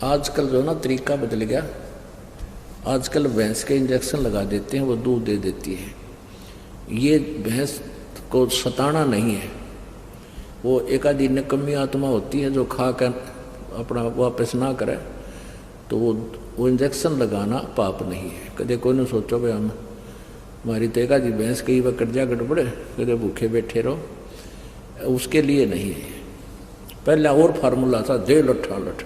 आजकल जो ना तरीका बदल गया। आजकल भैंस के इंजेक्शन लगा देते हैं, वो दूध दे देती है। ये भैंस को सताना नहीं है, वो एक आधी निकम्मी आत्मा होती है जो खा कर अपना वापस ना करे, तो वो इंजेक्शन लगाना पाप नहीं है। कदे कोई ने सोचो भाई हम हमारी तो एक आधी भैंस कई बार कर्जा गड़बड़े, कदे भूखे बैठे रहो, उसके लिए नहीं है। पहले और फार्मूला था दे लठा लठ,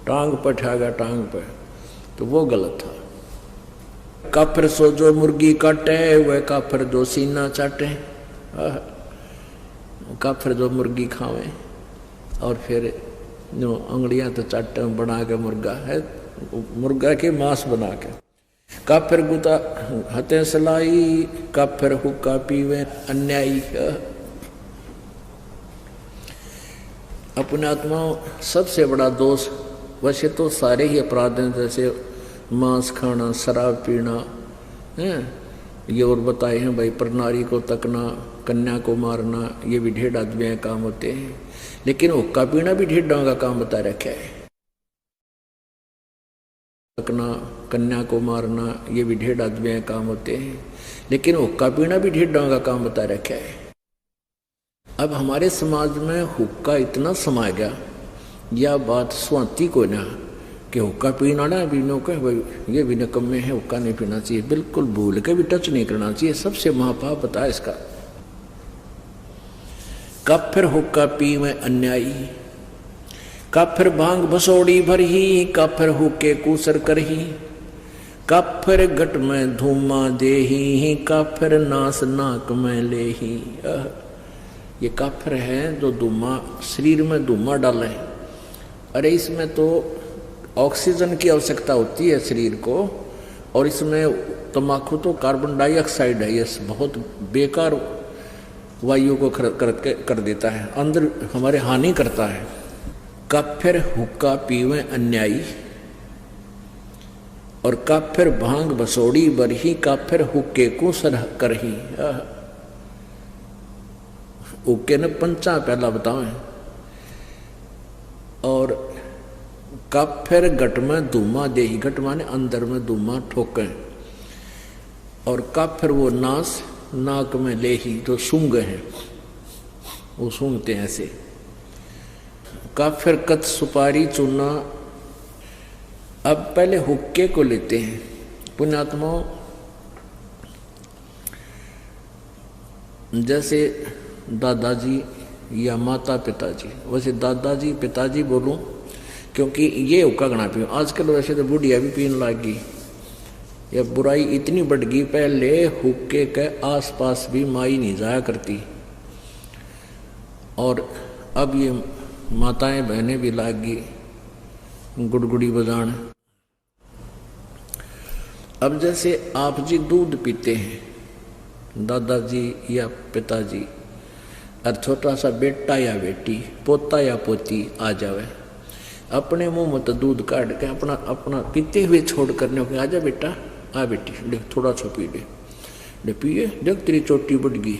टांग पर ठा गया टांग पर, तो वो गलत था। काफिर सो जो मुर्गी काटे, वह काफिर जो सीना चाटे। काफिर जो मुर्गी खावे और फिर जो अंगड़ियां तो चाटे बना के मुर्गा है, मुर्गा के मांस बना के। काफिर गुता हते सलाई, काफिर हुक्का पीवे अन्यायी। अपने आत्मा सबसे बड़ा दोष, वैसे तो सारे ही अपराध हैं, जैसे मांस खाना, शराब पीना है, ये और बताए हैं भाई, प्रनारी को तकना, कन्या को मारना, ये भी ढेर आदमी के काम होते हैं। लेकिन हुक्का पीना भी ढेर का काम बता रखा है। तकना, कन्या को मारना, ये भी ढेर आदमी के काम होते हैं। लेकिन हुक्का पीना भी ढेर का काम बता रखा है। अब हमारे समाज में हुक्का इतना समा गया, यह बात स्वाति को ना कि हुक्का पीना ना पीनो का भाई ये भी निकम्मे है, हुक्का नहीं पीना चाहिए, बिल्कुल भूल के भी टच नहीं करना चाहिए। सबसे महापाप बता इसका। काफिर हुक्का पीवे अन्यायी, काफिर भांग भसोड़ी भरही, काफिर हुक्के कूसर करही, काफिर गट में धूमा देही, काफिर नास नाक में लेही। ये काफिर है जो धूमा शरीर में धूमा डाले। अरे इसमें तो ऑक्सीजन की आवश्यकता होती है शरीर को, और इसमें तम्बाकू तो कार्बन डाइऑक्साइड है, ये बहुत बेकार वायु को कर देता है, अंदर हमारे हानि करता है। काफिर हुक्का पीवे अन्यायी और काफिर भांग बसोड़ी बरही, काफिर हुक्के को सरह करही। हुक्के ने पंचा पहला बताओ। और काफिर गट में धूमा देही, गट माने अंदर में धूमा ठोके, और काफिर वो नास नाक में लेही, तो सूंघ है, वो सूंघते हैं ऐसे। काफिर कत सुपारी चूना। अब पहले हुक्के को लेते हैं पुण्यात्माओं। जैसे दादाजी या माता पिताजी, वैसे दादाजी पिताजी बोलूं क्योंकि ये हुक्का गणा पीऊँ। आजकल वैसे तो बुढ़िया भी पीने लग गई, या बुराई इतनी बढ़ गई। पहले हुक्के के आसपास भी माई नहीं जाया करती, और अब ये माताएं बहनें भी लाग गई गुड़गुड़ी बजान। अब जैसे आप जी दूध पीते हैं, दादाजी या पिताजी, और छोटा सा बेटा या बेटी, पोता या पोती आ जावे, अपने मुंह में तो दूध काट के अपना अपना पीते हुए छोड़ करने को, आजा बेटा, आ बेटी, देख थोड़ा सा पी ले पिए, देख तेरी चोटी बढ़ गई,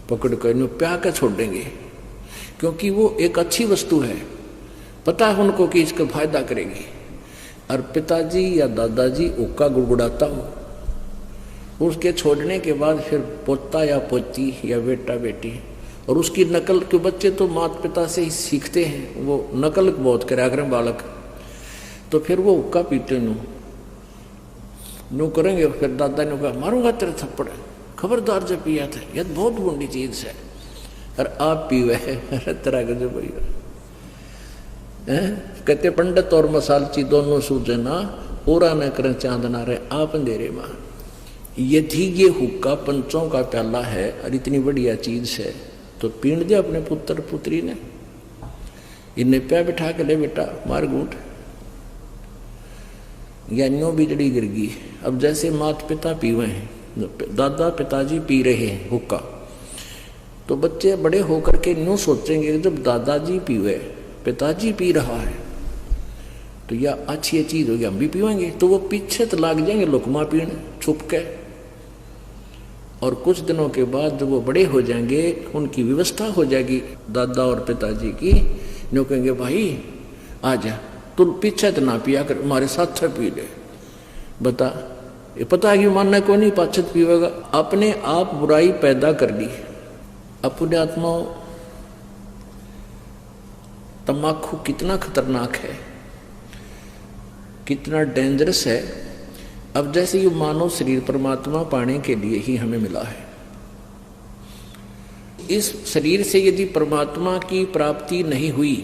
पकड़ कर नो प्या के छोड़ देंगे, क्योंकि वो एक अच्छी वस्तु है, पता है उनको कि इसका फायदा करेगी। और पिताजी या दादाजी हुक्का गुड़गुड़ाता हो, उसके छोड़ने के बाद फिर पोता या पोती या बेटा बेटी, और उसकी नकल के बच्चे तो माता पिता से ही सीखते हैं, वो नकल बहुत करा करें बालक, तो फिर वो हुक्का पीते नो करेंगे। फिर दादा ने कहा मारूंगा तेरे थप्पड़, खबरदार जब पिया था, यह बहुत बुरी चीज है, और आप पीवे तरह के जो भैया कहते पंडित और मसालची दोनों सूझे ना, ओरा न करें चांदना रहे आप अंधेरे मां। यदि ये हुक्का पंचों का प्याला है और इतनी बढ़िया चीज है, तो पीण दे अपने पुत्र पुत्री ने, इन्हें प्या बिठा के ले बेटा मार गूंठ, या न्यो बिजली गिर गई। अब जैसे माता पिता पीवे हैं, दादा पिताजी पी रहे हैं हुक्का, तो बच्चे बड़े होकर के न्यू सोचेंगे कि जब दादाजी पीवे, पिताजी पी रहा है, तो यह अच्छी चीज होगी, हम भी पीवेंगे। तो वो पीछे तो लाग जाएंगे लुकमा पीने छुप के, और कुछ दिनों के बाद जब वो बड़े हो जाएंगे, उनकी व्यवस्था हो जाएगी दादा और पिताजी की, न्यू कहेंगे भाई आ जा, तू पीछे तो ना पिया कर, हमारे साथ पी ले। बता, ये पता है कि मानना को नहीं पाछत पीवेगा। अपने आप बुराई पैदा कर ली अपने आत्मा। तम्बाकू कितना खतरनाक है, कितना डेंजरस है। अब जैसे ये मानव शरीर परमात्मा पाने के लिए ही हमें मिला है, इस शरीर से यदि परमात्मा की प्राप्ति नहीं हुई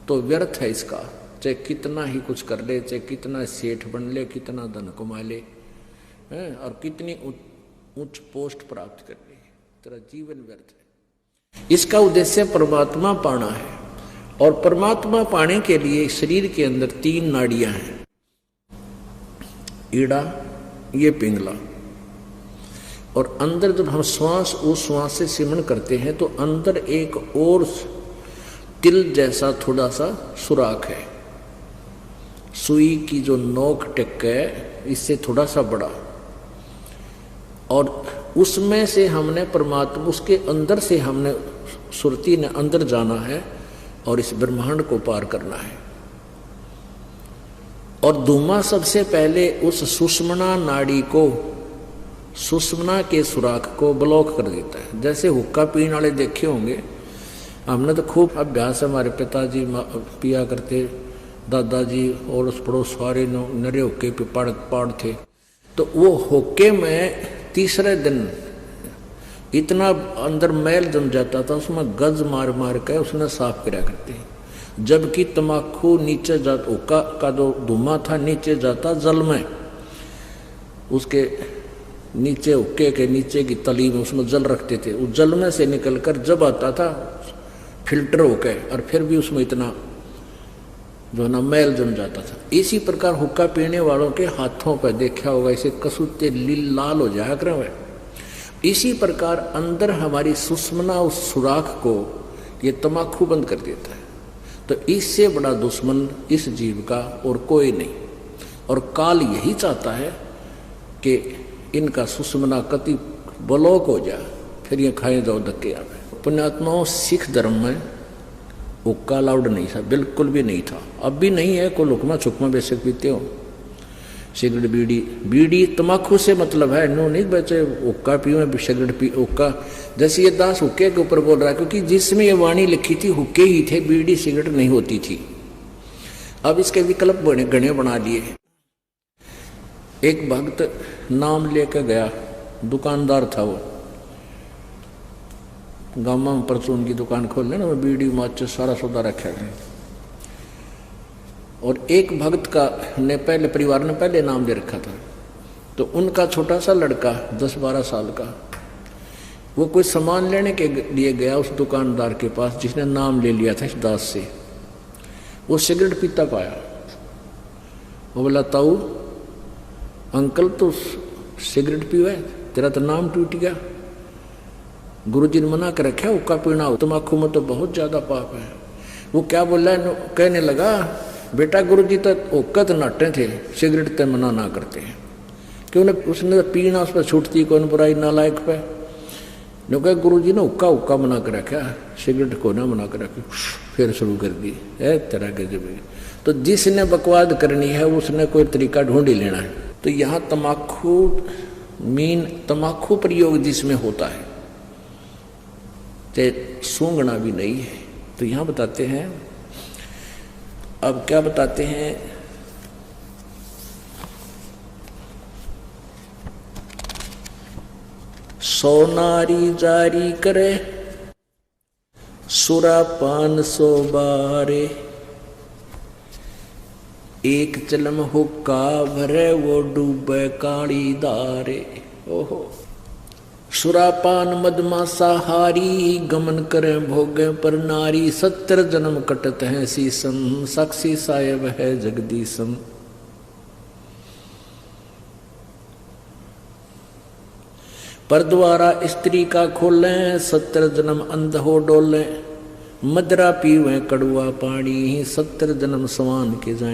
तो व्यर्थ है इसका। चाहे कितना ही कुछ कर ले, चाहे कितना सेठ बन ले, कितना धन कमा ले, और कितनी उच्च पोस्ट प्राप्त कर ले, तेरा जीवन व्यर्थ है। इसका उद्देश्य परमात्मा पाना है, और परमात्मा पाने के लिए शरीर के अंदर 3 नाड़ियां हैं, ईड़ा, ये पिंगला, और अंदर जब हम श्वास उस श्वास से सिमरण करते हैं तो अंदर एक और तिल जैसा थोड़ा सा सुराख है, सुई की जो नोक टेक है इससे थोड़ा सा बड़ा, और उसमें से हमने परमात्मा, उसके अंदर से हमने सुरती ने अंदर जाना है और इस ब्रह्मांड को पार करना है। और धूमा सबसे पहले उस सुषुम्ना नाड़ी को, सुषुम्ना के सुराख को ब्लॉक कर देता है। जैसे हुक्का पीने वाले देखे होंगे, हमने तो खूब अभ्यास, हमारे पिताजी पिया करते, दादाजी और उस पड़ोस सारे नरे हुक्के पे पाड़ थे। तो वो हुक्के में तीसरे दिन इतना अंदर मैल जम जाता था, उसमें गज मार मार के उसने साफ किया करते हैं। जबकि तम्बाकू नीचे जाता, हुक्का का जो धुआं था नीचे जाता जल में, उसके नीचे हुक्के के नीचे की तली में उसमें जल रखते थे, उस जल में से निकलकर जब आता था फिल्टर होके, और फिर भी उसमें इतना जो है ना मैल जम जाता था। इसी प्रकार हुक्का पीने वालों के हाथों पर देखा होगा, इसे कसूते लाल हो जाया करे। इसी प्रकार अंदर हमारी सुषुम्ना उस सुराख को ये तम्बाकू बंद कर देता है। तो इससे बड़ा दुश्मन इस जीव का और कोई नहीं। और काल यही चाहता है कि इनका सुषुम्ना कति ब्लॉक हो जाए, फिर ये खाए जाओ धक्के आवे। पुण्यात्माओं, सिख धर्म में हुक्का अलाउड नहीं था, बिल्कुल भी नहीं था, अब भी नहीं है। कोई लुकमा छुकमा बेशक पीते हो, सिगरेट बीड़ी तम्बाकू से मतलब है, नो नहीं बचे हुक्का पियो सिगरेट पी हुक्का। जैसे ये दास हुक्के के ऊपर बोल रहा है, क्योंकि जिसमें ये वाणी लिखी थी हुक्के ही थे, बीड़ी सिगरेट नहीं होती थी। अब इसके विकल्प गणे बना लिए। एक भक्त नाम लेकर गया, दुकानदार था वो, गाँव में परचून की दुकान खोल लेना, बीड़ी माचिस सारा सौदा रखा है। और एक भक्त का ने पहले परिवार ने पहले नाम दे रखा था, तो उनका छोटा सा लड़का 10-12 साल का, वो कोई सामान लेने के लिए गया उस दुकानदार के पास जिसने नाम ले लिया था इस दास से। वो सिगरेट पीता पाया, वो बोला, ताऊ अंकल तो सिगरेट पीवे, तेरा तो नाम टूट गया, गुरुजी ने मना कर रखा हुक्का पीना, तम्बाकू में तो बहुत ज्यादा पाप है। वो क्या बोला, कहने लगा, बेटा गुरुजी तो हुक्का तो नाटे थे, सिगरेट तो मना ना करते हैं, क्यों ना उसने तो पीना, उस पर छूटती कौन बुराई नालायक पे। ने कहा गुरुजी ने हुक्का मना कर रखा, सिगरेट को ना मना कर रखी, फिर शुरू कर दी है तरह के जब। तो जिसने बकवाद करनी है उसने कोई तरीका ढूंढ ही लेना है। तो यहाँ तम्बाकू प्रयोग जिसमें होता है, सूंघना भी नहीं है। तो यहाँ बताते हैं, अब क्या बताते हैं, सोनारी जारी करे सुरापान 100 बारे, एक चलम हुक्का भरे वो डूबे काली दारे। ओहो, सुरापान मदमासा हारी, गमन करे भोगे पर नारी, 70 जन्म कटत है सीसम, साक्षी साहेब है जगदीशम। पर द्वारा स्त्री का खोले, 70 जन्म अंध हो डोले, मदरा पीवे कड़ुआ पानी, 70 जन्म सवान के जाए।